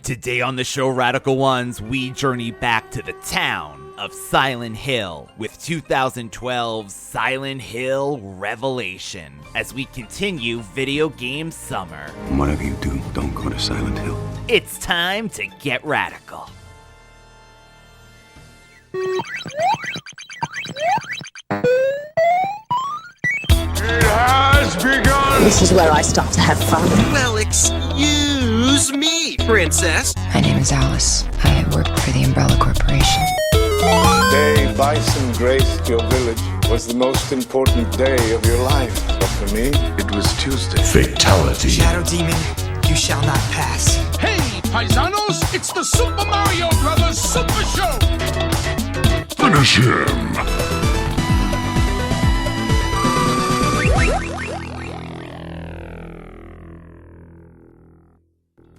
Today on the show Radical Ones, we journey back to the town of Silent Hill with 2012's Silent Hill Revelation as we continue video game summer. Whatever you do, don't go to Silent Hill. It's time to get radical. It has begun! This is where I start to have fun. Well, excuse me, princess. My name is Alice. I work for the Umbrella Corporation. The day Bison graced your village was the most important day of your life. But for me, it was Tuesday. Fatality. Shadow Demon, you shall not pass. Hey, paisanos, it's the Super Mario Brothers Super Show! Finish him.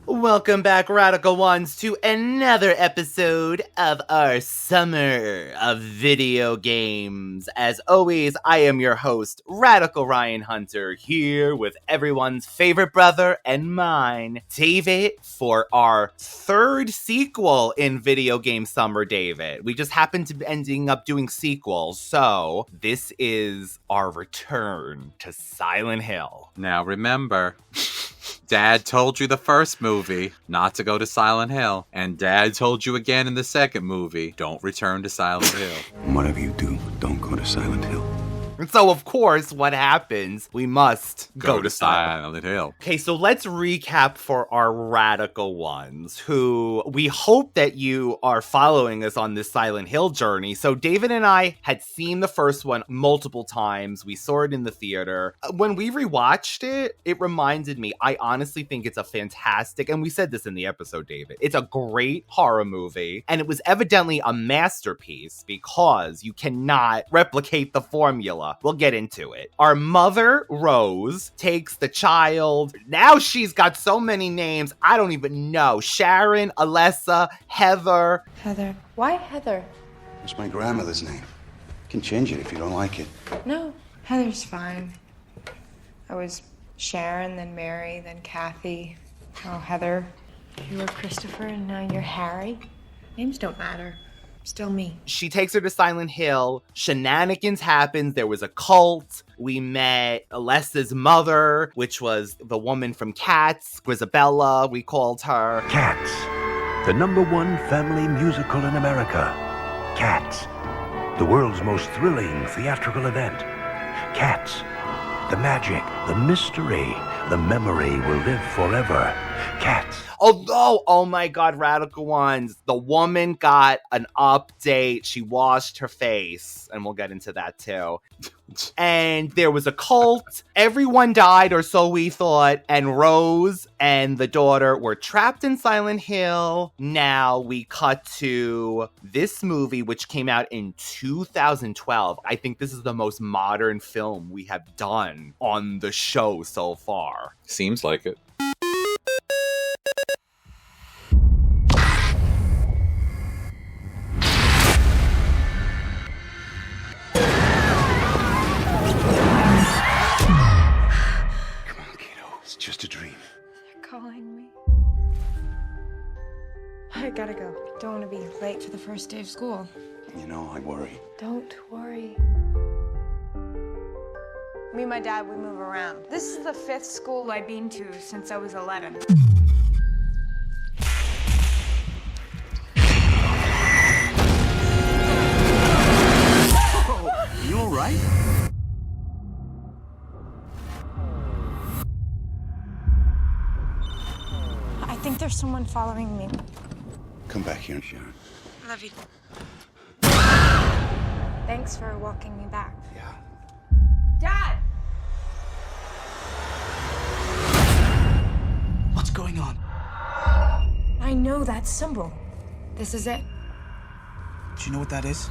Welcome back, Radical Ones, to another episode of our Summer of Video Games. As always, I am your host, Radical Ryan Hunter, here with everyone's favorite brother and mine, David, for our third sequel in Video Game Summer, David. We just happened to be ending up doing sequels, so this is our return to Silent Hill. Now remember, Dad told you the first movie not to go to Silent Hill, and Dad told you again in the second movie, don't return to Silent Hill. Whatever you do, don't go to Silent Hill. And so, of course, what happens? We must go to Silent Hill. Okay, so let's recap for our Radical Ones, who we hope that you are following us on this Silent Hill journey. So David and I had seen the first one multiple times. We saw it in the theater. When we rewatched it, it reminded me, I honestly think it's a fantastic, and we said this in the episode, David, it's a great horror movie, and it was evidently a masterpiece because you cannot replicate the formula. We'll get into it. Our mother, Rose, takes the child. Now she's got so many names, I don't even know. Sharon, Alessa, Heather. Heather. Why Heather? It's my grandmother's name. You can change it if you don't like it. No, Heather's fine. I was Sharon, then Mary, then Kathy. Oh, Heather. You were Christopher, and now you're Harry. Names don't matter. Still me. She takes her to Silent Hill. Shenanigans happens. There was a cult. We met Alessa's mother, which was the woman from Cats, Grisabella, we called her. Cats, the #1 family musical in America. Cats, the world's most thrilling theatrical event. Cats, the magic, the mystery, the memory will live forever. Cats. Although, oh my God, Radical Ones, the woman got an update. She washed her face, and we'll get into that too. And there was a cult. Everyone died, or so we thought. And Rose and the daughter were trapped in Silent Hill. Now we cut to this movie, which came out in 2012. I think this is the most modern film we have done on the show so far. Seems like it. Just a dream. You're calling me. I gotta go. Don't want to be late for the first day of school. You know, I worry. Don't worry. Me and my dad, we move around. This is the 5th school I've been to since I was 11. Oh, you all right? I think there's someone following me. Come back here, Sharon. Love you. Thanks for walking me back. Yeah. Dad! What's going on? I know that symbol. This is it. Do you know what that is?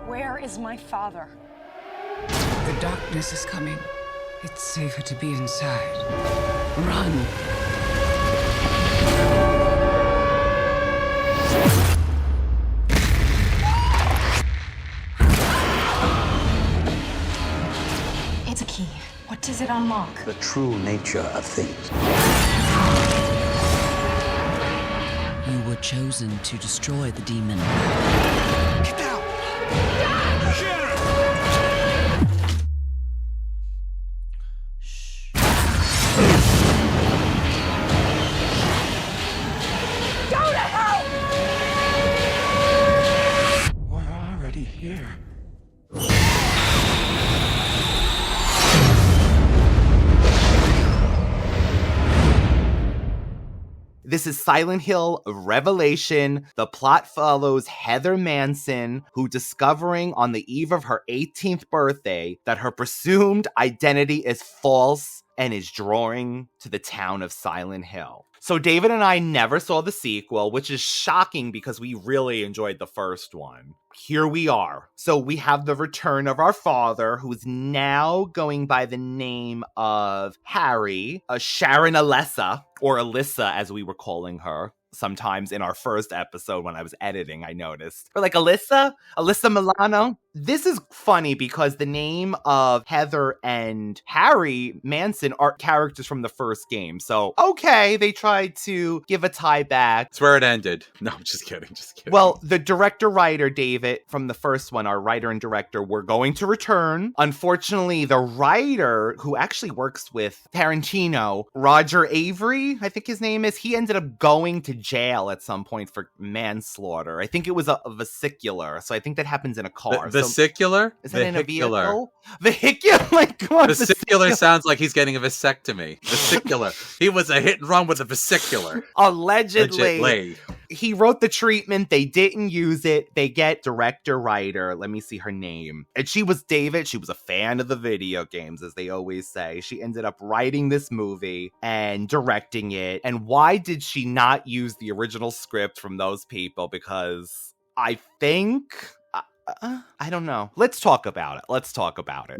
Where is my father? The darkness is coming. It's safer to be inside. Run. It's a key. What does it unlock? The true nature of things. You were chosen to destroy the demon. Get down! Go to hell! We're already here. This is Silent Hill Revelation. The plot follows Heather Manson, who, discovering on the eve of her 18th birthday that her presumed identity is false and is drawing to the town of Silent Hill. So David and I never saw the sequel, which is shocking because we really enjoyed the first one. Here we are. So we have the return of our father, who is now going by the name of Harry, Sharon Alessa, or Alyssa as we were calling her. Sometimes in our first episode when I was editing, I noticed. We're like, Alyssa Milano. This is funny because the name of Heather and Harry Manson are characters from the first game. So, okay, they tried to give a tie back. That's where it ended. No, I'm just kidding. Well, the director-writer, David, from the first one, our writer and director, were going to return. Unfortunately, the writer, who actually works with Tarantino, Roger Avery, I think his name is, he ended up going to jail at some point for manslaughter. I think it was a vesicular, so I think that happens in a car. Vesicular? Is that in a vehicle? Vehicular? Like, what? Vesicular sounds like he's getting a vasectomy. Vesicular. He was a hit and run with a vesicular. Allegedly. He wrote the treatment. They didn't use it. They get director-writer. Let me see her name. And she was David. She was a fan of the video games, as they always say. She ended up writing this movie and directing it. And why did she not use the original script from those people? Because I think... I don't know. Let's talk about it. Let's talk about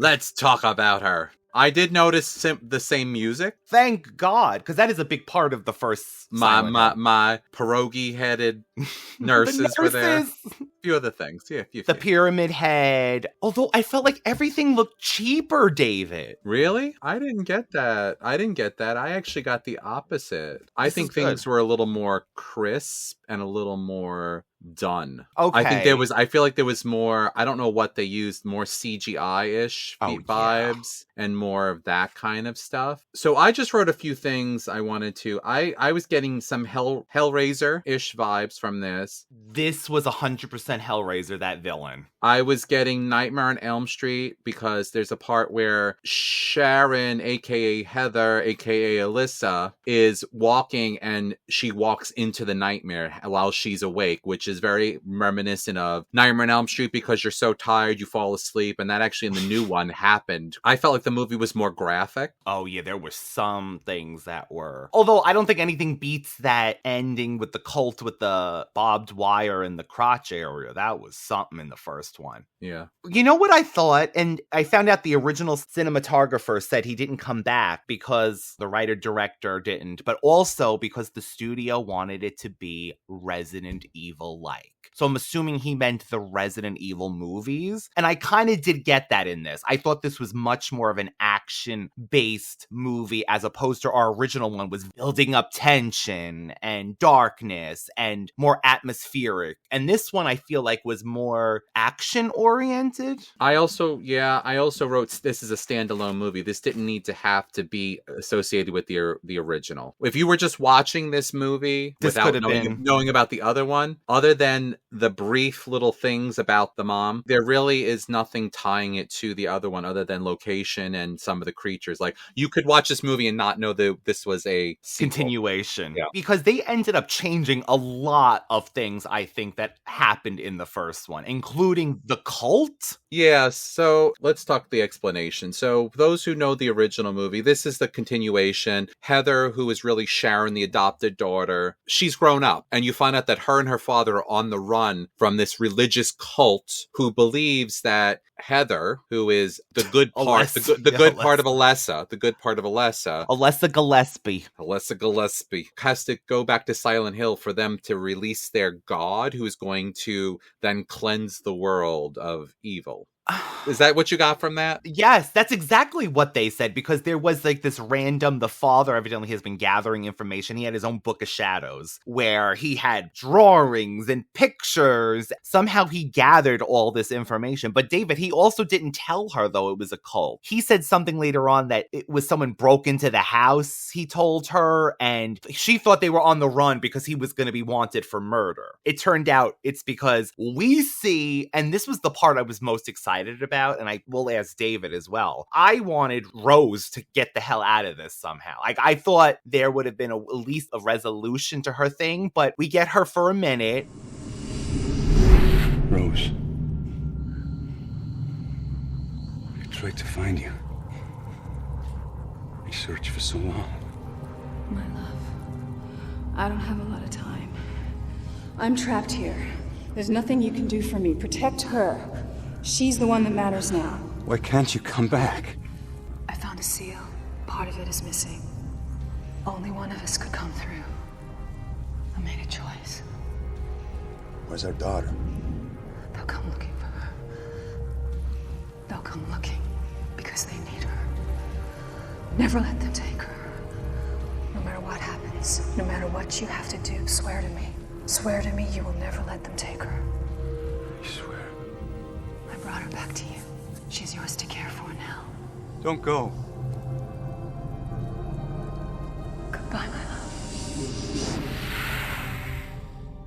her. I did notice the same music. Thank God, because that is a big part of the first. My pierogi-headed nurses were there. A few other things, yeah. The Pyramid Head. Although I felt like everything looked cheaper, David. Really? I didn't get that. I actually got the opposite. I think things were a little more crisp and a little more done. Okay. I feel like there was more, I don't know what they used, more CGI-ish vibes and more of that kind of stuff. So I just wrote a few things I wanted to. I was getting some Hellraiser-ish vibes from this. This was 100% Hellraiser, that villain. I was getting Nightmare on Elm Street because there's a part where Sharon, aka Heather, aka Alyssa, is walking and she walks into the nightmare while she's awake, which is very reminiscent of Nightmare on Elm Street because you're so tired you fall asleep, and that actually in the new one happened. I felt like the movie was more graphic. Oh yeah, there were some things that were. Although I don't think anything beats that ending with the cult with the barbed wire in the crotch area. That was something in the first one. Yeah. You know what I thought? And I found out the original cinematographer said he didn't come back because the writer-director didn't, but also because the studio wanted it to be Resident Evil-like. So I'm assuming he meant the Resident Evil movies. And I kind of did get that in this. I thought this was much more of an action-based movie as opposed to our original one was building up tension and darkness and more atmospheric. And this one I feel like was more action-oriented. I also wrote this is a standalone movie. This didn't need to have to be associated with the original. If you were just watching this movie without knowing about the other one, other than the brief little things about the mom, there really is nothing tying it to the other one other than location and some of the creatures. Like, you could watch this movie and not know that this was a sequel. Continuation. Yeah. Because they ended up changing a lot of things, I think, that happened in the first one, including the cult. Yeah, so let's talk the explanation. So those who know the original movie, this is the continuation. Heather, who is really Sharon, the adopted daughter, she's grown up, and you find out that her and her father are on the run from this religious cult who believes that Heather, who is the good part, the part of Alessa. The good part of Alessa. Alessa Gillespie. Alessa Gillespie has to go back to Silent Hill for them to release their god, who is going to then cleanse the world of evil. Is that what you got from that? Yes, that's exactly what they said, because there was like this random, the father evidently has been gathering information. He had his own book of shadows where he had drawings and pictures. Somehow he gathered all this information. But David, he also didn't tell her, though, it was a cult. He said something later on that it was someone broke into the house, he told her, and she thought they were on the run because he was going to be wanted for murder. It turned out it's because we see, and this was the part I was most excited about, and I will ask David as well. I wanted Rose to get the hell out of this somehow. Like, I thought there would have been at least a resolution to her thing, but we get her for a minute. Rose. I tried to find you. I searched for so long. My love, I don't have a lot of time. I'm trapped here. There's nothing you can do for me. Protect her. She's the one that matters now. Why can't you come back? I found a seal. Part of it is missing. Only one of us could come through. I made a choice. Where's our daughter? They'll come looking for her. They'll come looking because they need her. Never let them take her. No matter what happens, no matter what you have to do, swear to me. Swear to me you will never let them take her. I swear. I brought her back to you. She's yours to care for now. Don't go. Goodbye, my love.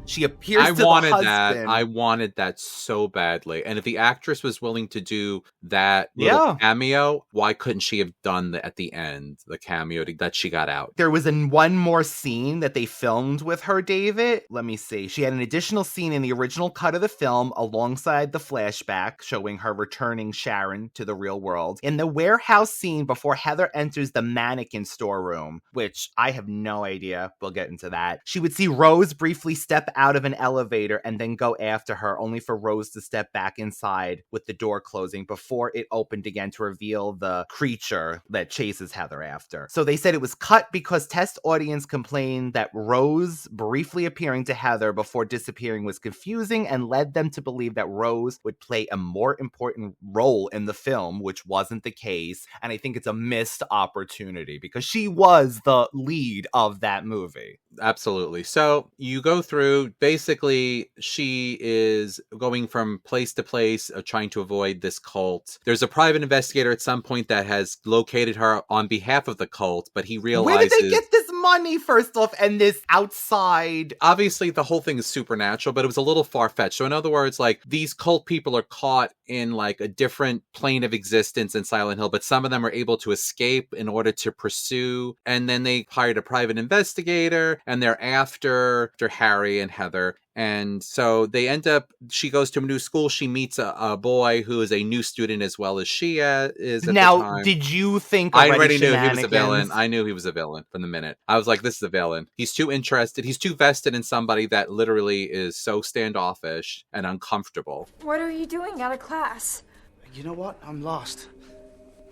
She appears to the husband. I wanted that so badly. And if the actress was willing to do that little cameo, why couldn't she have done at the end, the cameo that she got out? There was one more scene that they filmed with her, David. Let me see. She had an additional scene in the original cut of the film alongside the flashback showing her returning Sharon to the real world. In the warehouse scene before Heather enters the mannequin storeroom, which I have no idea. We'll get into that. She would see Rose briefly step out of an elevator and then go after her, only for Rose to step back inside with the door closing before it opened again to reveal the creature that chases Heather after. So they said it was cut because test audience complained that Rose briefly appearing to Heather before disappearing was confusing and led them to believe that Rose would play a more important role in the film, which wasn't the case. And I think it's a missed opportunity because she was the lead of that movie. Absolutely. So you go through, basically, she is going from place to place, trying to avoid this cult. There's a private investigator at some point that has located her on behalf of the cult, but he realizes... Where did they get this money, first off, and this outside... Obviously, the whole thing is supernatural, but it was a little far-fetched. So in other words, like, these cult people are caught in, like, a different plane of existence in Silent Hill, but some of them are able to escape in order to pursue, and then they hired a private investigator, and they're after Harry and Heather. And so they end up, she goes to a new school. She meets a boy who is a new student as well as she is at now, the time. Did you think I already knew he was a villain. I knew he was a villain from the minute. I was like, this is a villain. He's too interested. He's too vested in somebody that literally is so standoffish and uncomfortable. What are you doing out of class? You know what? I'm lost.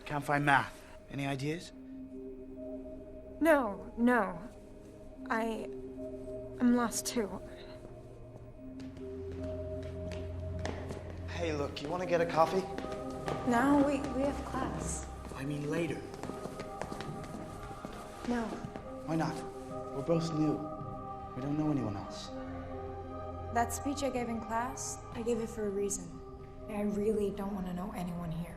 Can't find math. Any ideas? No. I'm lost too. Hey, look, you want to get a coffee? No, we have class. I mean later. No. Why not? We're both new. We don't know anyone else. That speech I gave in class, I gave it for a reason. I really don't want to know anyone here.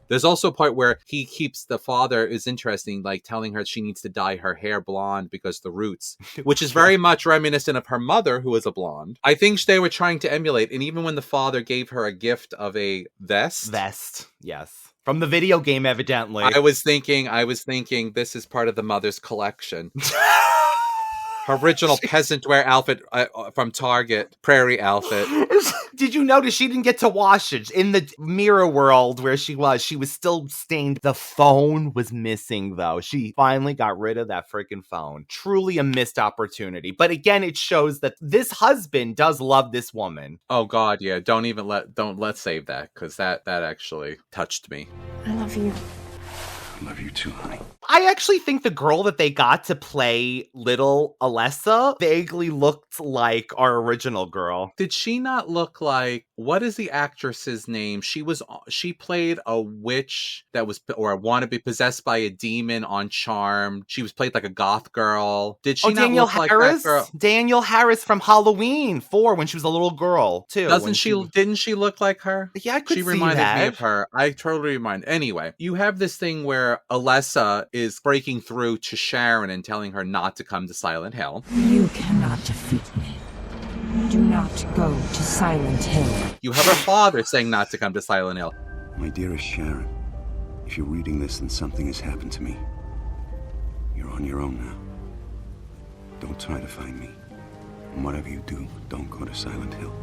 There's also a part where he keeps, the father is interesting, like telling her she needs to dye her hair blonde because the roots, which is very much reminiscent of her mother, who was a blonde. I think they were trying to emulate, and even when the father gave her a gift of a vest. Yes. From the video game, evidently. I was thinking this is part of the mother's collection. Her original peasant wear outfit from Target, prairie outfit. Did you notice she didn't get to wash it? In the mirror world where she was still stained. The phone was missing, though. She finally got rid of that freaking phone. Truly a missed opportunity. But again, it shows that this husband does love this woman. Oh, God, yeah. Let's save that, because that actually touched me. I love you. I love you too, honey. I actually think the girl that they got to play little Alessa vaguely looked like our original girl. Did she not look like, what is the actress's name? She played a witch that was, or wanted to be possessed by a demon on Charmed. She was played like a goth girl. Did she not Danielle look Harris? like that girl? Danielle Harris from Halloween 4 when she was a little girl, too. Didn't she look like her? Yeah, I could see that. She reminded me of her. I totally remind. Anyway, you have this thing where Alessa is breaking through to Sharon and telling her not to come to Silent Hill. You cannot defeat me. Do not go to Silent Hill. You have her father saying not to come to Silent Hill. My dearest Sharon, if you're reading this and something has happened to me, you're on your own now. Don't try to find me. And whatever you do, don't go to Silent Hill.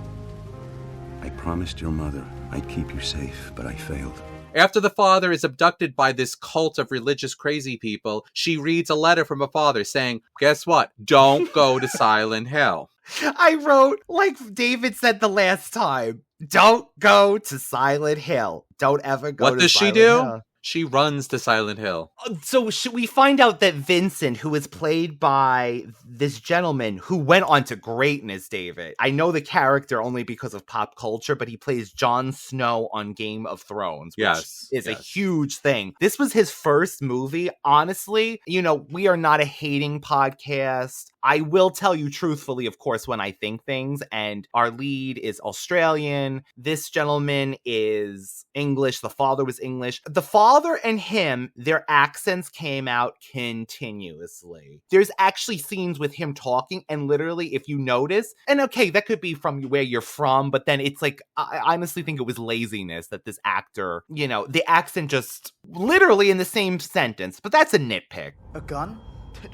I promised your mother I'd keep you safe, but I failed. After the father is abducted by this cult of religious crazy people, she reads a letter from a father saying, guess what? Don't go to Silent Hill. I wrote, like David said the last time, don't go to Silent Hill. Don't ever go to Silent Hill. What does she do? She runs to Silent Hill. So we find out that Vincent, who is played by this gentleman who went on to greatness, David. I know the character only because of pop culture, but he plays Jon Snow on Game of Thrones, which is a huge thing. This was his first movie. Honestly, we are not a hating podcast. I will tell you truthfully, of course, when I think things, and our lead is Australian. This gentleman is English. The father was English. The father and him, their accents came out continuously. There's actually scenes with him talking, and literally, if you notice, and okay, that could be from where you're from, but then it's like, I honestly think it was laziness that this actor, the accent just literally in the same sentence, but that's a nitpick. A gun?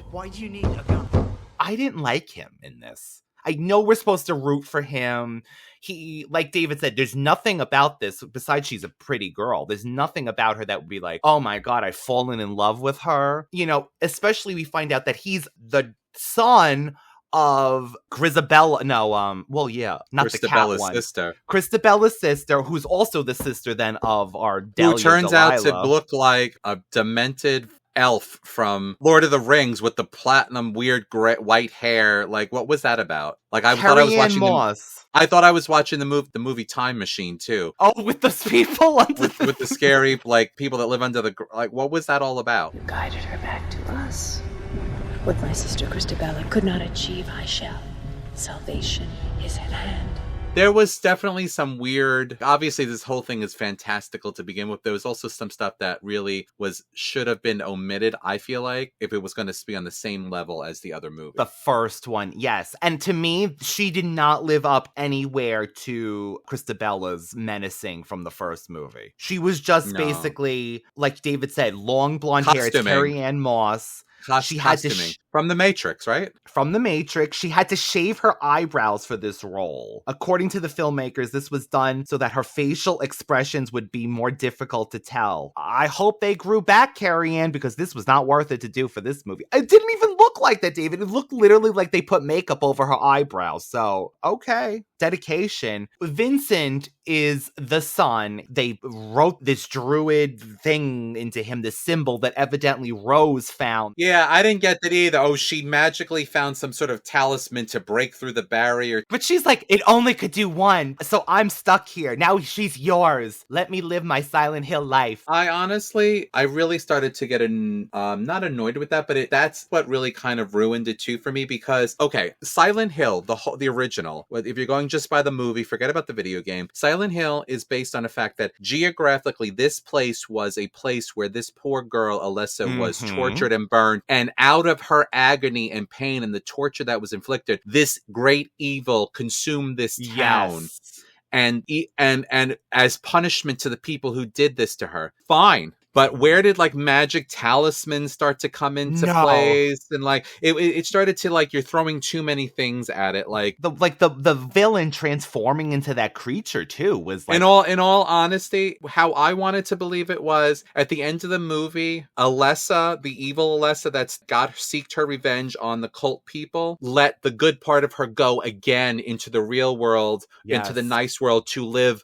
Why do you need a gun? I didn't like him in this. I know we're supposed to root for him. He, like David said, there's nothing about this, besides she's a pretty girl. There's nothing about her that would be like, oh my God, I've fallen in love with her. Especially we find out that he's the son of Grisabella. Not the cat one. Sister. Cristabella's sister, who's also the sister then of our Delia Who turns Delilah. out to look like a demented elf from Lord of the Rings with the platinum weird gray, white hair. Like, what was that about? Like, I thought I was watching I thought I was watching the movie Time Machine too. Oh, with those people with the scary people that live under the what was that all about? You guided her back to us. What my sister Christabella could not achieve, I shall. Salvation is at hand. There was definitely some weird, obviously this whole thing is fantastical to begin with. There was also some stuff that really should have been omitted, I feel like, if it was going to be on the same level as the other movie. The first one, yes. And to me, she did not live up anywhere to Cristabella's menacing from the first movie. She was just basically, like David said, long blonde hair. It's Carrie-Anne Moss. She had to from The Matrix, right? From The Matrix. She had to shave her eyebrows for this role. According to the filmmakers, this was done so that her facial expressions would be more difficult to tell. I hope they grew back, Carrie-Anne, because this was not worth it to do for this movie. It didn't even look like that, David. It looked literally like they put makeup over her eyebrows. So, okay. Dedication. Vincent is the son. They wrote this druid thing into him, this symbol that evidently Rose found. Yeah, I didn't get that either. Oh, she magically found some sort of talisman to break through the barrier. But she's like, it only could do one, so I'm stuck here. Now she's yours. Let me live my Silent Hill life. I really started to get not annoyed with that, but that's what really kind of ruined it too for me, because, okay, Silent Hill, the original, if you're going just by the movie, forget about the video game. Silent Hill is based on the fact that geographically, this place was a place where this poor girl, Alessa, was tortured and burned, and out of her agony and pain and the torture that was inflicted, this great evil consumed this town. Yes. And as punishment to the people who did this to her. Fine. But where did magic talismans start to come into place? And it started to you're throwing too many things at it. The villain transforming into that creature too was in all honesty, how I wanted to believe it was at the end of the movie, Alessa, the evil Alessa that's seeked her revenge on the cult people, let the good part of her go again into the real world, into the nice world, to live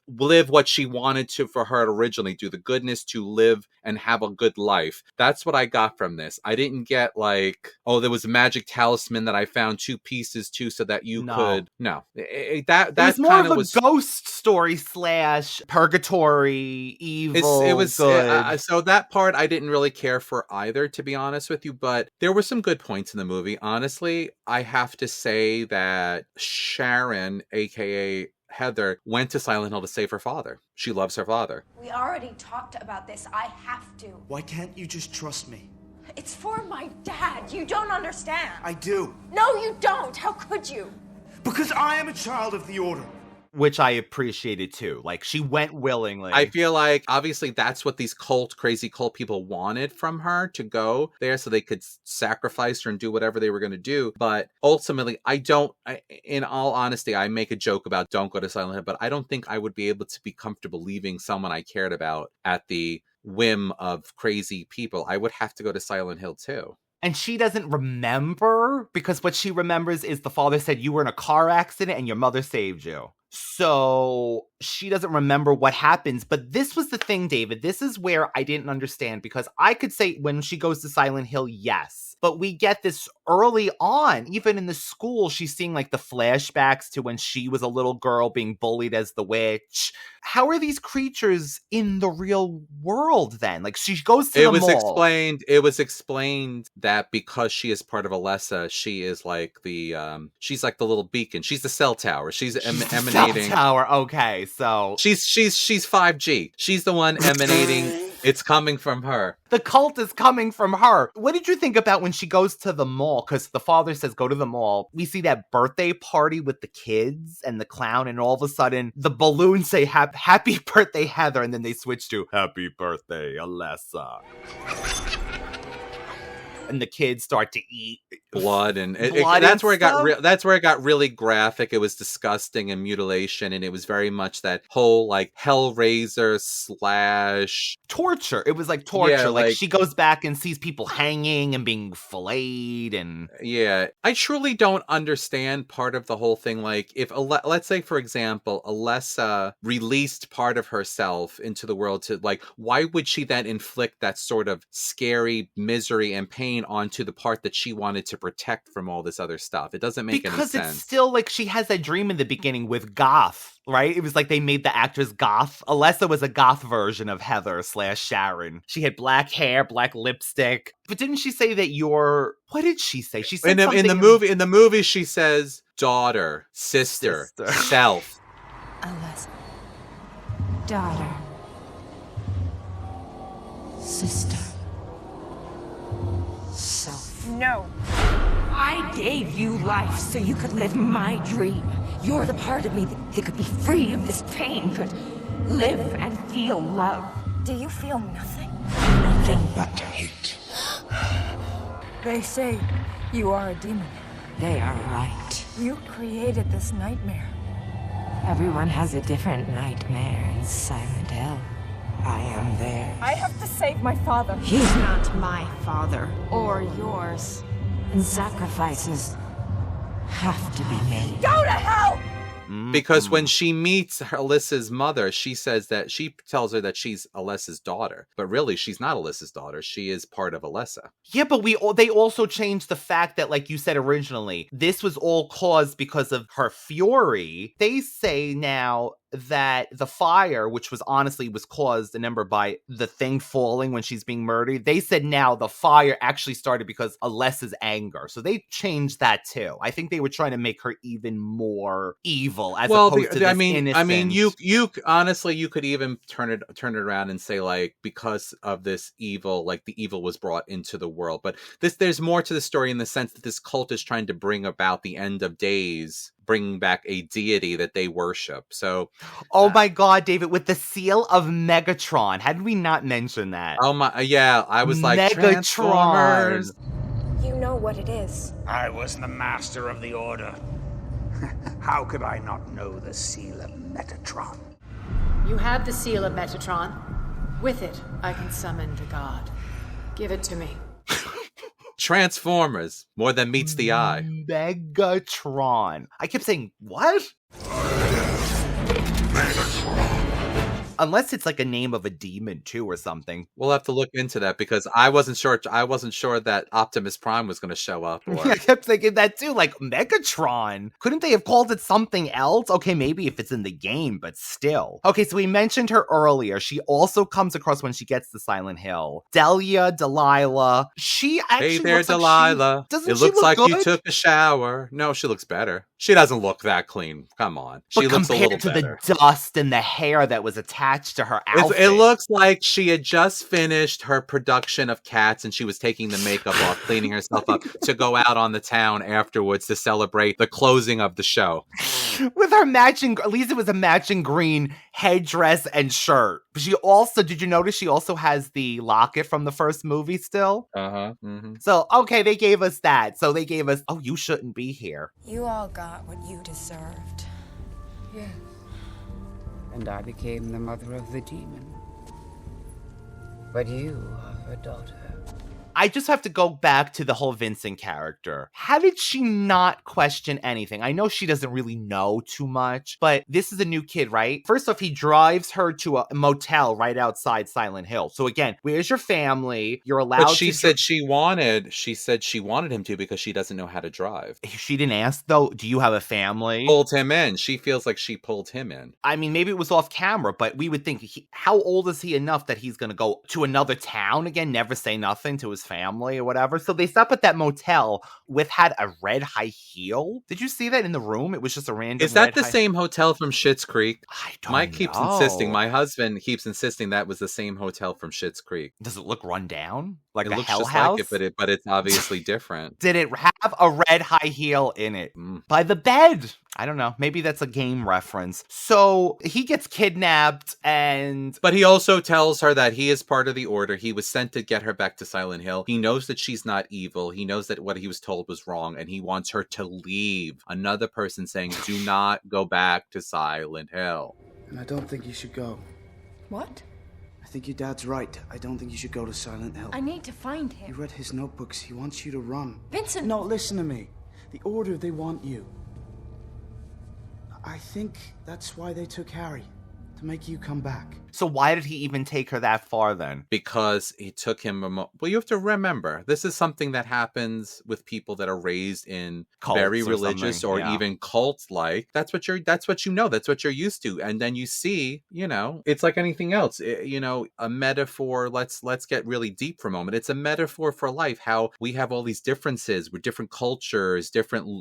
what she wanted to for her originally, do the goodness, to live and have a good life. That's what I got from this. I didn't get like, oh, there was a magic talisman that I found 2 pieces to so that you could. No. That was more of a ghost story / purgatory, evil, it was good. So that part I didn't really care for either, to be honest with you, but there were some good points in the movie. Honestly, I have to say that Sharon, aka Heather, went to Silent Hill to save her father. She loves her father. We already talked about this. I have to. Why can't you just trust me? It's for my dad. You don't understand. I do. No, you don't. How could you? Because I am a child of the Order. Which I appreciated too. Like, she went willingly. I feel like, obviously, that's what these crazy cult people wanted from her, to go there so they could sacrifice her and do whatever they were going to do. But ultimately, in all honesty, I make a joke about don't go to Silent Hill, but I don't think I would be able to be comfortable leaving someone I cared about at the whim of crazy people. I would have to go to Silent Hill too. And she doesn't remember, because what she remembers is the father said you were in a car accident and your mother saved you. So she doesn't remember what happens. But this was the thing, David. This is where I didn't understand, because I could say when she goes to Silent Hill, yes. But we get this early on, even in the school, she's seeing like the flashbacks to when she was a little girl being bullied as the witch. How are these creatures in the real world then? Like, she goes to the mall. It was explained that because she is part of Alessa, she is like she's like the little beacon. She's the cell tower. She's emanating. Cell tower. Okay, so she's 5G. She's the one emanating. It's coming from her. The cult is coming from her. What did you think about when she goes to the mall? Because the father says, go to the mall. We see that birthday party with the kids and the clown, and all of a sudden, the balloons say, happy birthday, Heather, and then they switch to, happy birthday, Alessa. And the kids start to eat blood, and that's where it got really graphic. It was disgusting and mutilation, and it was very much that whole like Hellraiser / torture. It was like torture. Yeah, like she goes back and sees people hanging and being filleted, and I truly don't understand part of the whole thing. Like, if let's say, for example, Alessa released part of herself into the world, to like, why would she then inflict that sort of scary misery and pain onto the part that she wanted to protect from all this other stuff? It doesn't make any sense. Because it's still like she has that dream in the beginning with goth, right? It was like they made the actress goth. Alessa was a goth version of Heather / Sharon. She had black hair, black lipstick. But didn't she say that what did she say? She said something in the movie she says daughter, sister. Self. Alessa. Daughter. Sister. Self. No. I gave you life so you could live my dream. You're the part of me that could be free of this pain, could live and feel love. Do you feel nothing? Nothing but hate. They say you are a demon. They are right. You created this nightmare. Everyone has a different nightmare in Silent Hill. I am there. I have to save my father. He's not my father. Or yours. And sacrifices have to be made. Go to hell! Because when she meets Alyssa's mother, she tells her that she's Alessa's daughter. But really, she's not Alyssa's daughter. She is part of Alessa. Yeah, but they also changed the fact that, like you said originally, this was all caused because of her fury. They say now that the fire, which was caused, remember, by the thing falling when she's being murdered, they said now the fire actually started because Alessa's anger. So they changed that too. I think they were trying to make her even more evil as opposed to this innocent. I mean, you honestly, you could even turn it around and say, like, because of this evil, like the evil was brought into the world. But there's more to the story in the sense that this cult is trying to bring about the end of days, bringing back a deity that they worship. So, oh my God, David, with the seal of Megatron, how did we not mention that? Oh my, yeah, I was like, Megatron. You know what it is. I was the master of the Order. How could I not know the seal of Metatron? You have the seal of Metatron. With it, I can summon the god. Give it to me. Transformers, more than meets the eye. Megatron. I kept saying, what? Megatron. Unless it's like a name of a demon too or something. We'll have to look into that because I wasn't sure that Optimus Prime was going to show up. Or... I kept thinking that too, like Megatron. Couldn't they have called it something else? Okay, maybe if it's in the game, but still. Okay, so we mentioned her earlier. She also comes across when she gets to Silent Hill. Delilah. She actually Hey there, looks Delilah. Like it looks like you took a shower. No, she looks better. She doesn't look that clean. Come on. She looks a little better. Compared to the dust and the hair that was attached to her outfit. It looks like she had just finished her production of Cats and she was taking the makeup off, cleaning herself up to go out on the town afterwards to celebrate the closing of the show. With her matching, at least it was a matching green headdress and shirt. She also, did you notice she also has the locket from the first movie still? Uh-huh. Mm-hmm. So, okay, they gave us that. So they gave us, oh, you shouldn't be here. You all got what you deserved. Yes. And I became the mother of the demon. But you are her daughter. I just have to go back to the whole Vincent character. How did she not question anything? I know she doesn't really know too much, but this is a new kid, right? First off, he drives her to a motel right outside Silent Hill. So again, where's your family? You're allowed to... But she said she wanted him to because she doesn't know how to drive. She didn't ask, though, do you have a family? Pulled him in. She feels like she pulled him in. I mean, maybe it was off camera, but we would think, how old is he enough that he's going to go to another town again, never say nothing to his family or whatever? So they stop at that motel had a red high heel. Did you see that in the room? It was just a random. Is that the same hotel from Schitt's Creek? I don't Mike know. keeps insisting. My husband keeps insisting that was the same hotel from Schitt's Creek. Does it look run down? Like it a looks hell just house? like it, but it's obviously different. Did it have a red high heel in it? By the bed? I don't know. Maybe that's a game reference. So he gets kidnapped But he also tells her that he is part of the Order. He was sent to get her back to Silent Hill. He knows that she's not evil. He knows that what he was told was wrong, and he wants her to leave. Another person saying, do not go back to Silent Hill. And I don't think you should go. What? I think your dad's right. I don't think you should go to Silent Hill. I need to find him. You read his notebooks. He wants you to run. Vincent! No, listen to me. The Order, they want you. I think that's why they took Harry. To make you come back. So why did he even take her that far then? Because he took him well, you have to remember, this is something that happens with people that are raised in cults very religious or even cult-like. That's what you know. That's what you're used to. And then you see, it's like anything else. A metaphor. Let's get really deep for a moment. It's a metaphor for life. How we have all these differences. We're different cultures.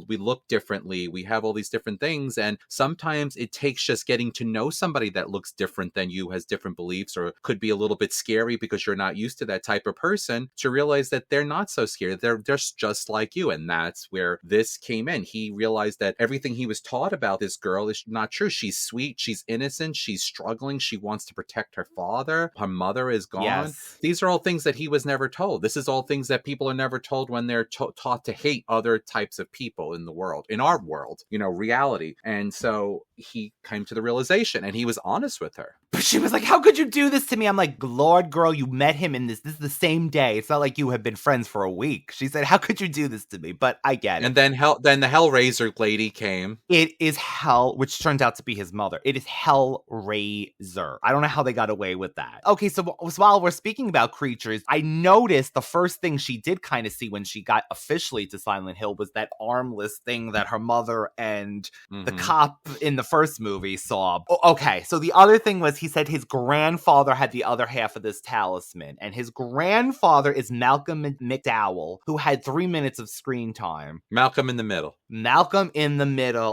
We look differently. We have all these different things. And sometimes it takes just getting to know somebody that looks different than you, has different beliefs, or could be a little bit scary because you're not used to that type of person, to realize that they're not so scary. They're just like you. And that's where this came in. He realized that everything he was taught about this girl is not true. She's sweet. She's innocent. She's struggling. She wants to protect her father. Her mother is gone. Yes. These are all things that he was never told. This is all things that people are never told when they're taught to hate other types of people in the world, in our world, reality. And so he came to the realization, and he was honest with her. But she was like, how could you do this to me? I'm like, Lord, girl, you met him in this is the same day. It's not like you have been friends for a week. She said, how could you do this to me? But I get it. And then the Hellraiser lady came. It is Hell, which turns out to be his mother. It is Hellraiser. I don't know how they got away with that. Okay, so while we're speaking about creatures, I noticed the first thing she did kind of see when she got officially to Silent Hill was that armless thing that her mother and the cop in the first movie saw. Okay, so the other thing was he said his grandfather had the other half of this talisman, and his grandfather is Malcolm McDowell, who had 3 minutes of screen time. Malcolm in the Middle.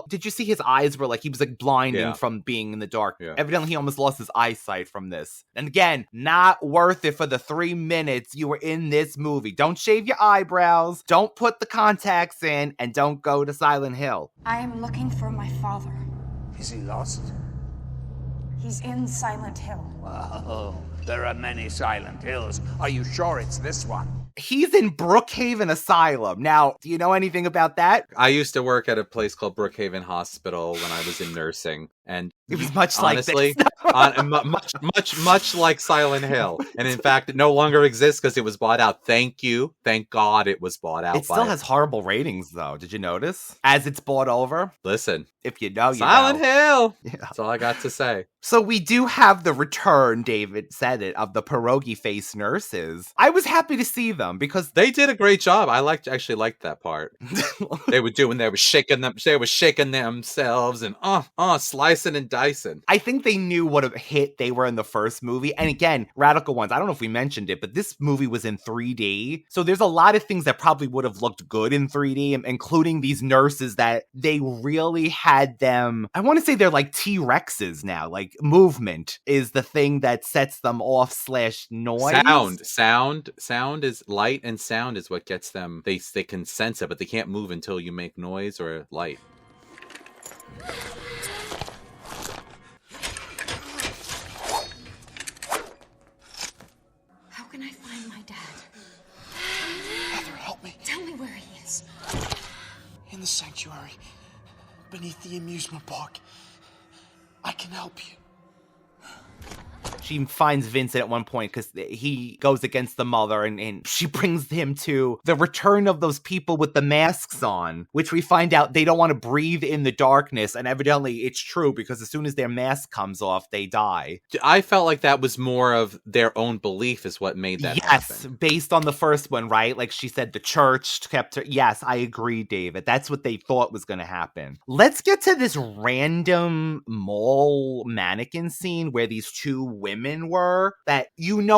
Did you see his eyes were like, he was like blinding from being in the dark. Yeah. Evidently he almost lost his eyesight from this. And again, not worth it for the 3 minutes you were in this movie. Don't shave your eyebrows, don't put the contacts in, and don't go to Silent Hill. I am looking for my father. Is he lost? He's in Silent Hill. Well, there are many Silent Hills. Are you sure it's this one? He's in Brookhaven Asylum. Now, do you know anything about that? I used to work at a place called Brookhaven Hospital when I was in nursing, and it was much honestly, like this. much like Silent Hill. And in fact, it no longer exists because it was bought out. Thank God it was bought out. It still has horrible ratings, though. Did you notice? As it's bought over. Listen, if you know, Silent Hill. Yeah. That's all I got to say. So we do have the return, David said it, of the pierogi face nurses. I was happy to see them because they did a great job. I actually liked that part. They were shaking themselves and slicing and dicing. I think they knew what a hit they were in the first movie. And again, Radical Ones, I don't know if we mentioned it, but this movie was in 3D. So there's a lot of things that probably would have looked good in 3D, including these nurses that they really had them. I want to say they're like T-Rexes now. Like, movement is the thing that sets them off / noise. Sound is light, and sound is what gets them. They can sense it, but they can't move until you make noise or light. How can I find my dad? Heather, help me. Tell me where he is. In the sanctuary, beneath the amusement park. I can help you. She finds Vincent at one point because he goes against the mother, and she brings him to the return of those people with the masks on, which we find out they don't want to breathe in the darkness. And evidently it's true, because as soon as their mask comes off, they die. I felt like that was more of their own belief is what made that happen. Based on the first one, right? Like she said, the church kept her. Yes, I agree, David. That's what they thought was going to happen. Let's get to this random mall mannequin scene where these two women were, that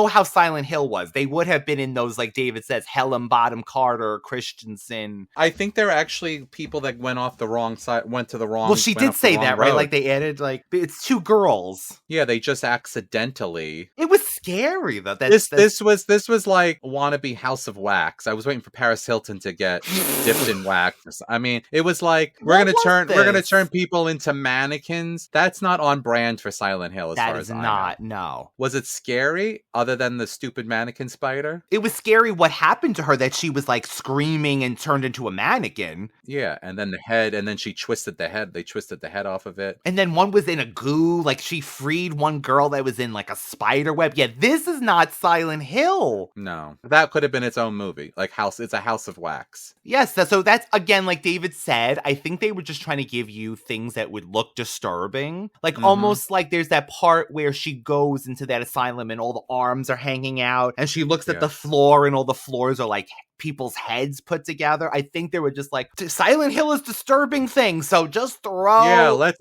how Silent Hill was. They would have been in those, like David says, Helen Bottom Carter, Christensen. I think they're actually people that went off the wrong side, went to the wrong. Well, she did say that, right? Like they added, like, it's two girls. Yeah, they just accidentally. It was scary though. This was like wannabe House of Wax. I was waiting for Paris Hilton to get dipped in wax. I mean, it was like we're gonna turn people into mannequins. That's not on brand for Silent Hill. That is not. No. Was it scary other than the stupid mannequin spider? It was scary what happened to her, that she was like screaming and turned into a mannequin. Yeah, and then the head, and then she twisted the head. They twisted the head off of it. And then one was in a goo, like she freed one girl that was in like a spider web. Yeah, this is not Silent Hill. No, that could have been its own movie. Like it's a House of Wax. Yes, so that's, again, like David said, I think they were just trying to give you things that would look disturbing. Like almost like there's that part where she goes into that asylum and all the arms are hanging out, and she looks at the floor and all the floors are like people's heads put together. I think they were just like, Silent Hill is disturbing things, so just throw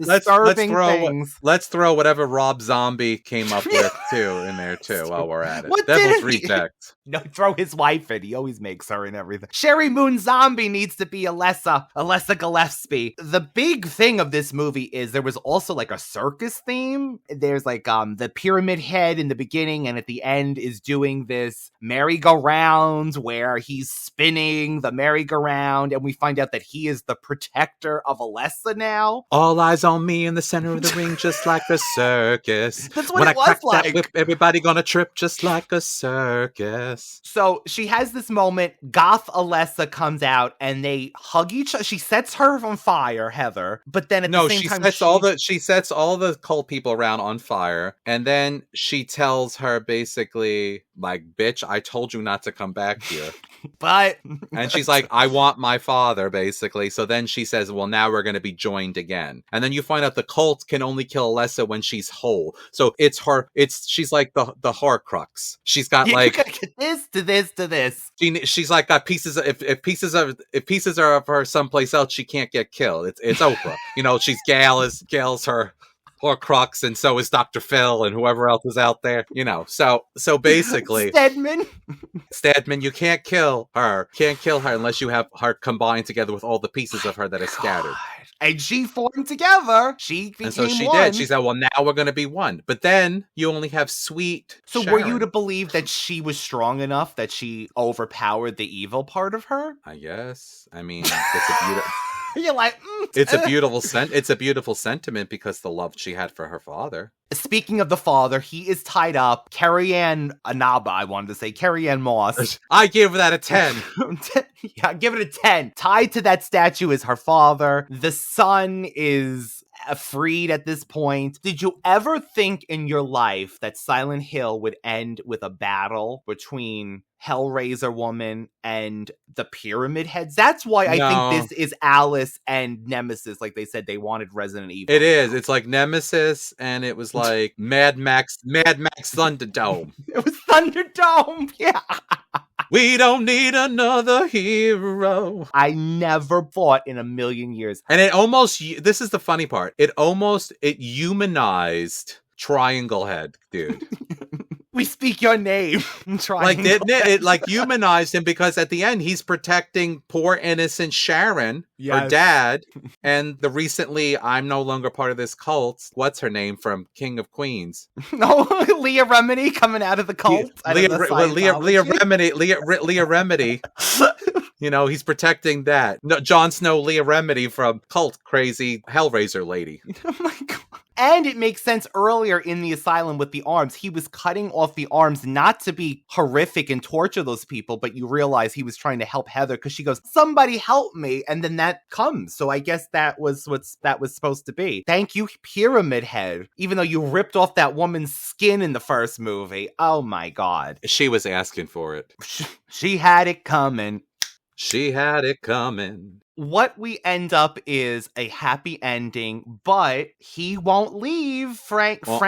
let's throw whatever Rob Zombie came up with too in there too while we're at it. Devil's Reject. No, throw his wife in. He always makes her in everything. Sherry Moon Zombie needs to be Alessa Gillespie. The big thing of this movie is there was also like a circus theme. There's like the pyramid head in the beginning, and at the end is doing this merry-go-round where he's spinning the merry-go-round, and we find out that he is the protector of Alessa now. All eyes on me in the center of the ring, just like a circus. That's what it was like. That whip, everybody gonna trip just like a circus. So she has this moment. Goth Alessa comes out and they hug each other. She sets her on fire, Heather. But then at the same time, she sets all the cult people around on fire, and then she tells her basically, like, bitch, I told you not to come back here. But and she's like, I want my father, basically. So then she says, well, now we're going to be joined again. And then you find out the cult can only kill Alessa when she's whole. So she's like the Horcrux. She's got like this to this to this. She's like got pieces. If pieces are of her someplace else, she can't get killed. It's Oprah. She's Gail's her Horcrux, and so is Dr. Phil and whoever else is out there. So basically Stedman, you can't kill her. Can't kill her unless you have her combined together with all the pieces of her that are scattered. And she formed together. She became and so she one. did. She said, well, now we're going to be one. But then you only have sweet So Sharon. Were you to believe that she was strong enough that she overpowered the evil part of her? I guess. I mean, it's a beautiful... You're like, it's a beautiful sentiment because the love she had for her father. Speaking of the father, he is tied up. Carrie-Anne Anaba, I wanted to say. Carrie-Anne Moss. I give that a 10. Yeah, give it a 10. Tied to that statue is her father. The son is freed at this point. Did you ever think in your life that Silent Hill would end with a battle between Hellraiser woman and the Pyramid Heads? That's why I think this is Alice and Nemesis. Like they said, they wanted Resident Evil. It is. It's like Nemesis, and it was like Mad Max Thunderdome. It was Thunderdome. Yeah. We don't need another hero. I never thought in a million years. And this is the funny part. It humanized Triangle Head, dude. We speak your name. Like, didn't it like humanized him, because at the end he's protecting poor innocent Sharon, her dad, and the recently I'm no longer part of this cult. What's her name from King of Queens? No, Leah Remini coming out of the cult. Leah Remini. You know, he's protecting that. No, Jon Snow, Leah Remini from cult crazy Hellraiser lady. Oh my God. And it makes sense earlier in the asylum with the arms. He was cutting off the arms not to be horrific and torture those people, but you realize he was trying to help Heather because she goes, somebody help me. And then that comes. So I guess that was that was supposed to be. Thank you, Pyramid Head. Even though you ripped off that woman's skin in the first movie. Oh my God. She was asking for it. She had it coming. She had it coming. What we end up is a happy ending, but he won't leave. Frank? Is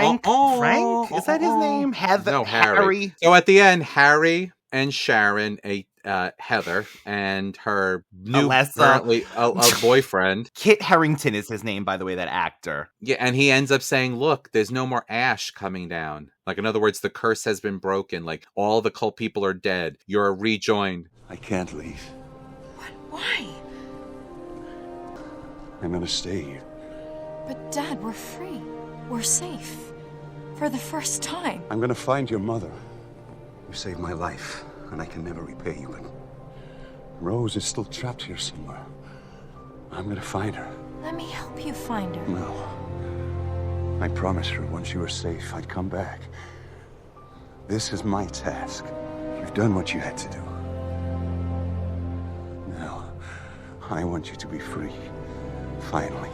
that his name? Heather? No, Harry. So at the end, Harry and Sharon, Heather, and her new currently a boyfriend. Kit Harington is his name, by the way, that actor. Yeah, and he ends up saying, look, there's no more ash coming down. Like, in other words, the curse has been broken. Like, all the cult people are dead. You're rejoined. I can't leave. Why? I'm gonna stay here. But Dad, we're free. We're safe. For the first time. I'm gonna find your mother. You saved my life, and I can never repay you, but Rose is still trapped here somewhere. I'm gonna find her. Let me help you find her. No. I promised her once you were safe, I'd come back. This is my task. You've done what you had to do. Now, I want you to be free. Finally.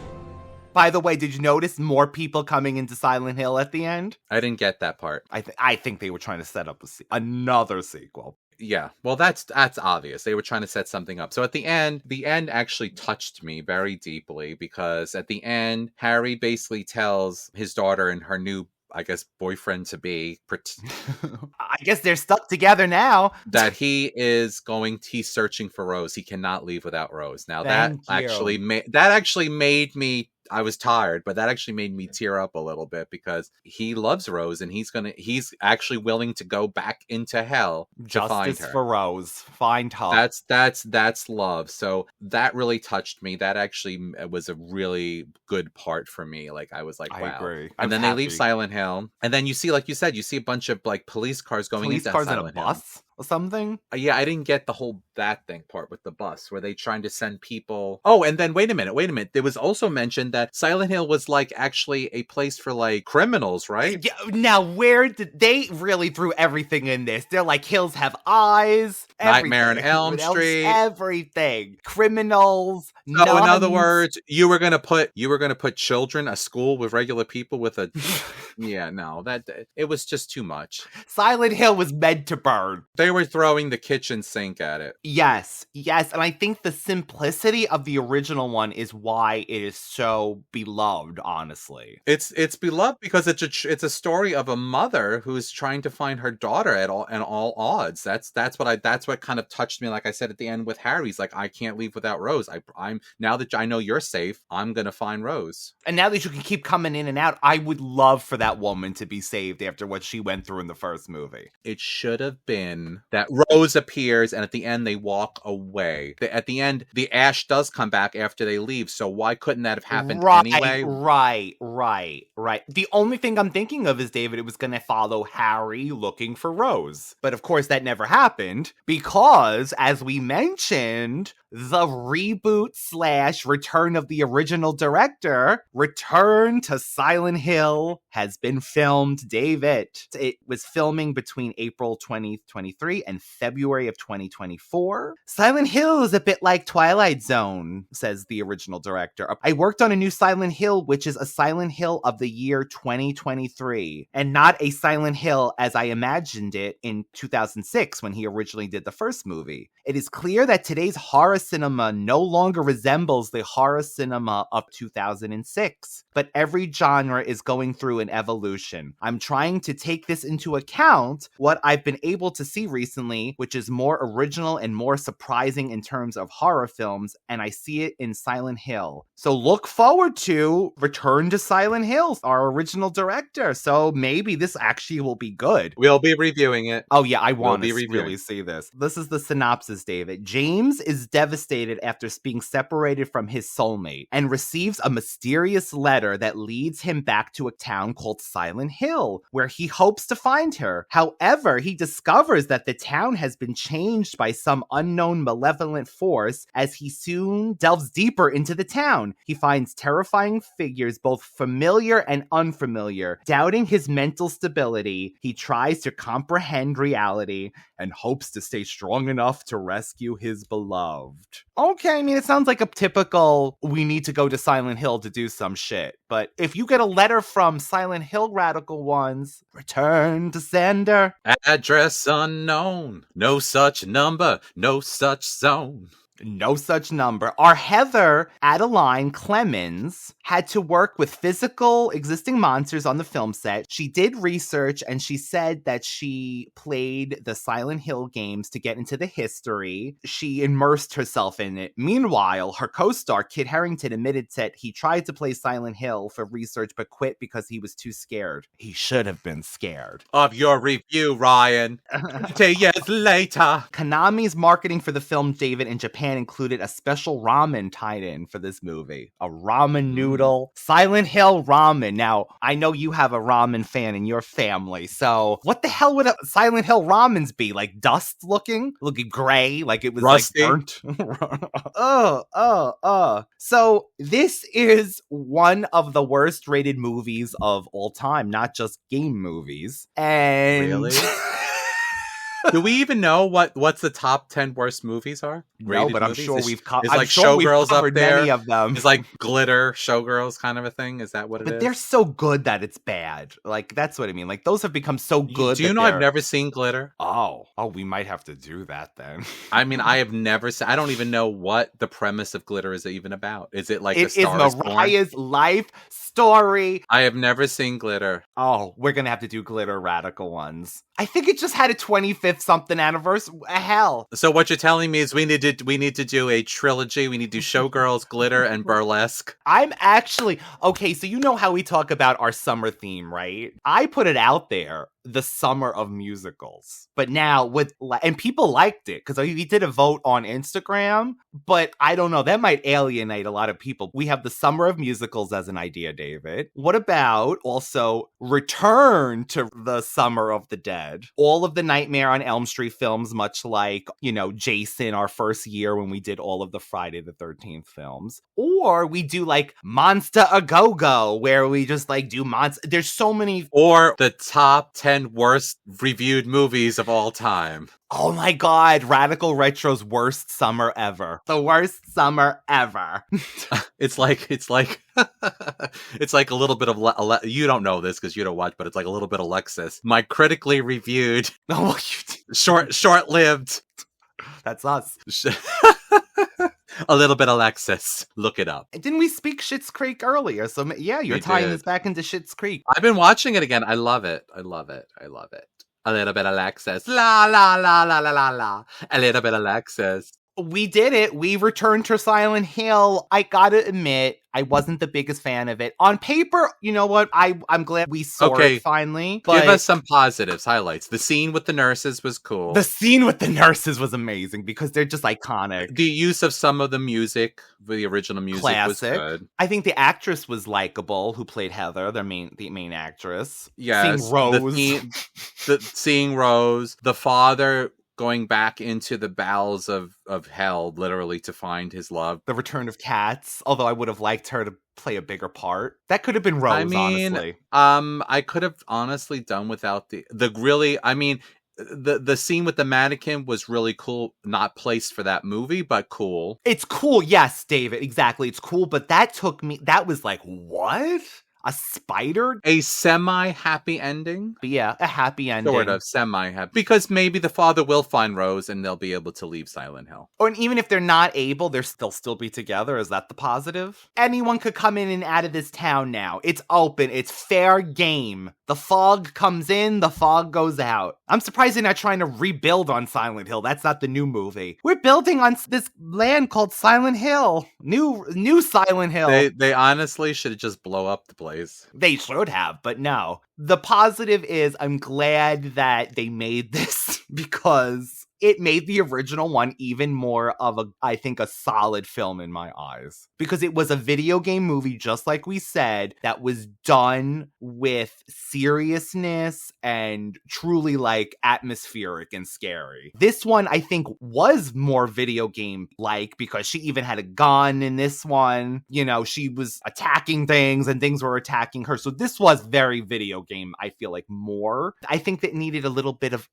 By the way, did you notice more people coming into Silent Hill at the end? I didn't get that part. I think they were trying to set up another sequel. Yeah, well, that's obvious. They were trying to set something up. So at the end actually touched me very deeply, because at the end, Harry basically tells his daughter and her new, I guess, boyfriend to be. I guess they're stuck together now. That he's searching for Rose. He cannot leave without Rose. Now that actually made me. I was tired, but that actually made me tear up a little bit, because he loves Rose, and he's actually willing to go back into hell to find her. Justice for Rose. Find her. That's love. So that really touched me. That actually was a really good part for me. Like, I was like, wow. I agree. And then they leave Silent Hill, and then you see, like you said, you see a bunch of like police cars going into Silent Hill. Police cars in a bus or something? Yeah, I didn't get the whole that thing part with the bus. Were they trying to send people? Oh, and then wait a minute. There was also mentioned that Silent Hill was like actually a place for like criminals, right? Yeah. Now, where did they really threw everything in this? They're like, hills have eyes. Nightmare on Elm Street. Everything. Criminals. So nuns. In other words, you were gonna put children, a school with regular people with a. Yeah, no, it was just too much. Silent Hill was meant to burn. They were throwing the kitchen sink at it. Yes, and I think the simplicity of the original one is why it is so beloved, honestly. It's beloved because it's a story of a mother who's trying to find her daughter at all odds. That's what kind of touched me, like I said at the end with Harry's, like, I can't leave without Rose. I'm now that I know you're safe, I'm gonna find Rose. And now that you can keep coming in and out, I would love for that woman to be saved after what she went through in the first movie. It should have been that Rose appears, and at the end they walk away. At the end, the ash does come back after they leave, so why couldn't that have happened anyway? Right. The only thing I'm thinking of is, David, it was going to follow Harry looking for Rose. But of course that never happened, because, as we mentioned, the reboot / return of the original director, Return to Silent Hill, has been filmed, David. It was filming between April 2023 2023 and February of 2024. Silent Hill is a bit like Twilight Zone, says the original director. I worked on a new Silent Hill, which is a Silent Hill of the year 2023, and not a Silent Hill as I imagined it in 2006 when he originally did the first movie. It is clear that today's horror cinema no longer resembles the horror cinema of 2006, but every genre is going through an evolution. I'm trying to take this into account, what I've been able to see recently, which is more original and more surprising in terms of horror films, and I see it in Silent Hill. So look forward to Return to Silent Hill, our original director. So maybe this actually will be good. We'll be reviewing it. Oh yeah, I want to really see this. This is the synopsis, David. James is devastated after being separated from his soulmate and receives a mysterious letter that leads him back to a town called Silent Hill, where he hopes to find her. However, he discovers that the town has been changed by some unknown malevolent force. As he soon delves deeper into the town, he finds terrifying figures, both familiar and unfamiliar. Doubting his mental stability, he tries to comprehend reality and hopes to stay strong enough to rescue his beloved. Okay, I mean, it sounds like a typical, we need to go to Silent Hill to do some shit. But if you get a letter from Silent Hill Radical Ones, return to sender. Address unknown. No such number. No such zone. No such number. Our Heather, Adelaide Clemens, had to work with physical existing monsters on the film set. She did research and she said that she played the Silent Hill games to get into the history. She immersed herself in it. Meanwhile, her co-star, Kit Harington, admitted that he tried to play Silent Hill for research but quit because he was too scared. He should have been scared. Of your review, Ryan. 20 years later. Konami's marketing for the film, David, in Japan included a special ramen tied in for this movie. A ramen noodle. Silent Hill ramen. Now, I know you have a ramen fan in your family, so what the hell would a Silent Hill ramens be? Like dust looking? Looking gray? Like it was rusty. Like burnt? So this is one of the worst rated movies of all time, not just game movies. And really? Do we even know what's the top 10 worst movies are? No, but I'm sure we've covered. It's like Showgirls up there. Many of them. It's like glitter Showgirls kind of a thing. Is that what it is? But they're so good that it's bad. Like that's what I mean. Like those have become so good. Do you know I've never seen Glitter? Oh, we might have to do that then. I mean, I have never seen. I don't even know what the premise of Glitter is even about. Is it like it is Mariah's life story? I have never seen Glitter. Oh, we're gonna have to do Glitter Radical Ones. I think it just had a 25th something anniversary. Hell. So what you're telling me is we need to do a trilogy. We need to do Showgirls, Glitter, and Burlesque. I'm actually okay. So you know how we talk about our summer theme, right? I put it out there. The summer of musicals. But now and people liked it because we did a vote on Instagram, but I don't know, that might alienate a lot of people. We have the summer of musicals as an idea, David. What about also return to the summer of the dead? All of the Nightmare on Elm Street films, much like, Jason, our first year when we did all of the Friday the 13th films. Or we do like Monster A Go-Go, where we just like do monster. There's so many. Or the top 10 worst reviewed movies of all time. Oh my God, Radical Retro's worst summer ever. The worst summer ever. It's like it's like a little bit of you don't know this because you don't watch, but it's like a little bit of Lexus. My critically reviewed, short-lived. That's us. A little bit of Lexus. Look it up. Didn't we speak Schitt's Creek earlier? So yeah, you're tying this back into Schitt's Creek. I've been watching it again. I love it. I love it. I love it. A little bit of Lexus. La, la, la, la, la, la, la. A little bit of Lexus. We did it. We returned to Silent Hill. I gotta admit, I wasn't the biggest fan of it. On paper, you know what? I'm glad we saw it finally. But give us some positives, highlights. The scene with the nurses was cool. The scene with the nurses was amazing because they're just iconic. The use of some of the music, the original music, was good. I think the actress was likable who played Heather, the main actress. Yes. Seeing Rose. The father going back into the bowels of hell, literally, to find his love. The return of Cats, although I would have liked her to play a bigger part. That could have been Rose, honestly. I could have honestly done without the really, the scene with the mannequin was really cool. Not placed for that movie, but cool. It's cool. Yes, David. Exactly. It's cool. But that was like, what? A spider? A semi-happy ending? But yeah, a happy ending. Sort of semi-happy. Because maybe the father will find Rose and they'll be able to leave Silent Hill. Or even if they're not able, they'll still be together. Is that the positive? Anyone could come in and out of this town now. It's open. It's fair game. The fog comes in, the fog goes out. I'm surprised they're not trying to rebuild on Silent Hill. That's not the new movie. We're building on this land called Silent Hill. New Silent Hill. They honestly should just blow up the place. They should have, but no. The positive is I'm glad that they made this because it made the original one even more of I think, a solid film in my eyes. Because it was a video game movie, just like we said, that was done with seriousness and truly like atmospheric and scary. This one, I think, was more video game-like because she even had a gun in this one. You know, she was attacking things and things were attacking her. So this was very video game, I feel like, more. I think that needed a little bit of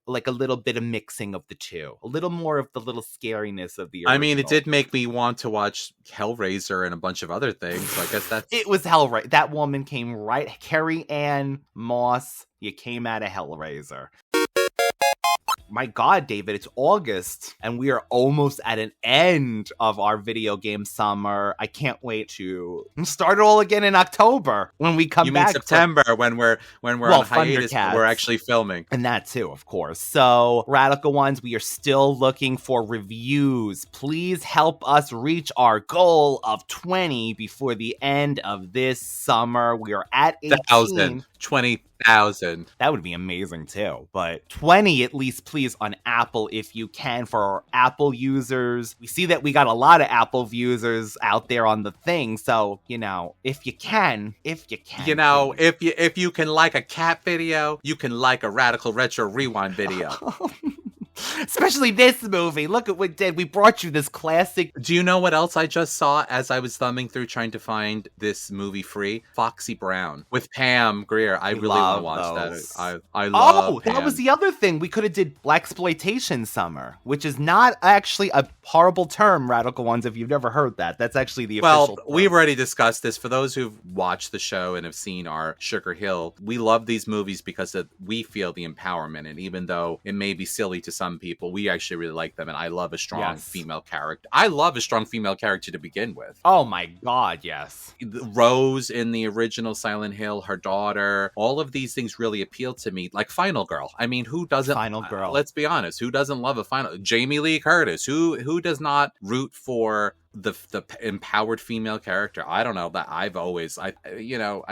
mixing of the two. A little more of the little scariness of the original. I mean, it did make me want to watch Hellraiser and a bunch of other things. So I guess that's... It was Hellraiser. That woman came right... Carrie-Anne Moss, you came out of Hellraiser. My God, David, it's August, and we are almost at an end of our video game summer. I can't wait to start it all again in October when we come back. You mean September, when we're on hiatus, we're actually filming. And that too, of course. So, Radical Ones, we are still looking for reviews. Please help us reach our goal of 20 before the end of this summer. We are at 18. 20,000. That would be amazing too. But 20 at least, please, on Apple if you can, for our Apple users. We see that we got a lot of Apple users out there on the thing. So, you know, if you can. You know, if you can like a cat video, you can like a Radical Retro Rewind video. Especially this movie. Look at what did. We brought you this classic. Do you know what else I just saw as I was thumbing through trying to find this movie free? Foxy Brown with Pam Grier. I really want to watch that. I love Pam. That was the other thing. We could have did Blaxploitation Summer, which is not actually a horrible term, Radical Ones, if you've never heard that. That's actually the official term. We've already discussed this. For those who've watched the show and have seen our Sugar Hill, we love these movies because we feel the empowerment. And even though it may be silly to some people, we actually really like them, and I love a strong female character. I love a strong female character to begin with. Oh my God, yes. Rose in the original Silent Hill, her daughter, all of these things really appeal to me. Like Final Girl. I mean, who doesn't? Final Girl. Let's be honest. Who doesn't love a Final? Jamie Lee Curtis. Who does not root for the empowered female character? I don't know, that I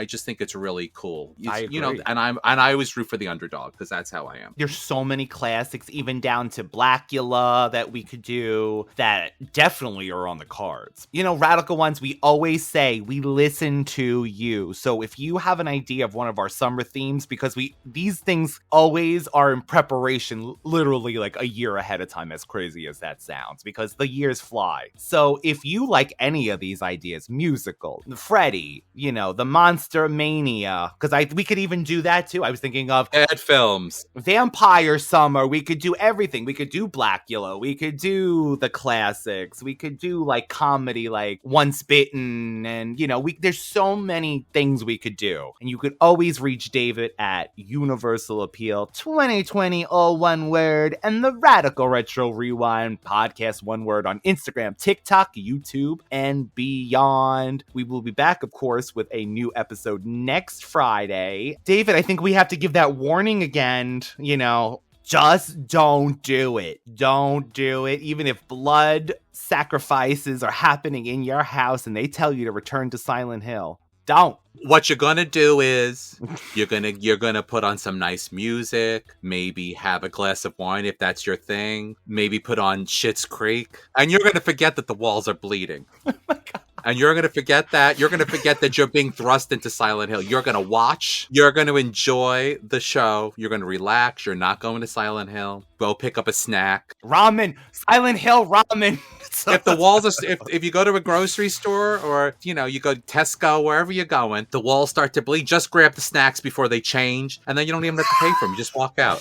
just think it's really cool. I agree. You know, and I always root for the underdog because that's how I am. There's so many classics, even down to Blackula, that we could do that definitely are on the cards. You know, Radical Ones, we always say we listen to you. So if you have an idea of one of our summer themes, because these things always are in preparation, literally like a year ahead of time, as crazy as that sounds, because the years fly. So if you like any of these ideas, musical, Freddy, you know, the Monster Mania, because we could even do that too. I was thinking of Ed films, Vampire Summer. We could do everything. We could do Blackula. We could do the classics. We could do like comedy, like Once Bitten, and you know, there's so many things we could do. And you could always reach David at Universal Appeal 2020, all one word, and the Radical Retro Rewind podcast, one word, on Instagram, TikTok, YouTube, and beyond. We will be back, of course, with a new episode next Friday. David, I think we have to give that warning again, you know, just don't do it. Don't do it. Even if blood sacrifices are happening in your house and they tell you to return to Silent Hill, don't. What you're gonna do is you're gonna put on some nice music, maybe have a glass of wine if that's your thing, maybe put on Schitt's Creek, and you're gonna forget that the walls are bleeding. Oh my God. And you're gonna forget that. You're gonna forget that you're being thrust into Silent Hill. You're gonna watch. You're gonna enjoy the show. You're gonna relax. You're not going to Silent Hill. Go pick up a snack. Ramen. Silent Hill ramen. If the walls are, if you go to a grocery store, or you know, you go to Tesco, wherever you're going, the walls start to bleed, just grab the snacks before they change, and then you don't even have to pay for them. You just walk out.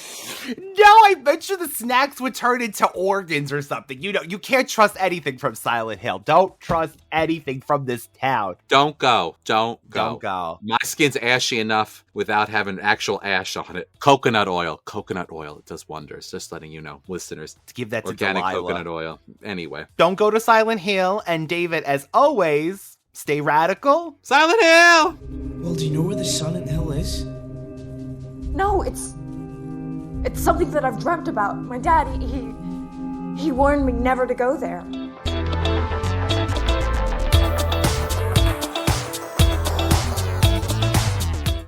No, I bet you the snacks would turn into organs or something. You know, you can't trust anything from Silent Hill. Don't trust anything from this town. Don't go. Don't go. Don't go. My skin's ashy enough without having actual ash on it. Coconut oil. Coconut oil. It does wonders. Just letting you know, listeners. To give that to organic Delilah. coconut oil. Anyway. Don't go to Silent Hill. And David, as always, stay radical. Silent Hill! Well, do you know where the Silent Hill is? No, it's something that I've dreamt about. My dad, he warned me never to go there.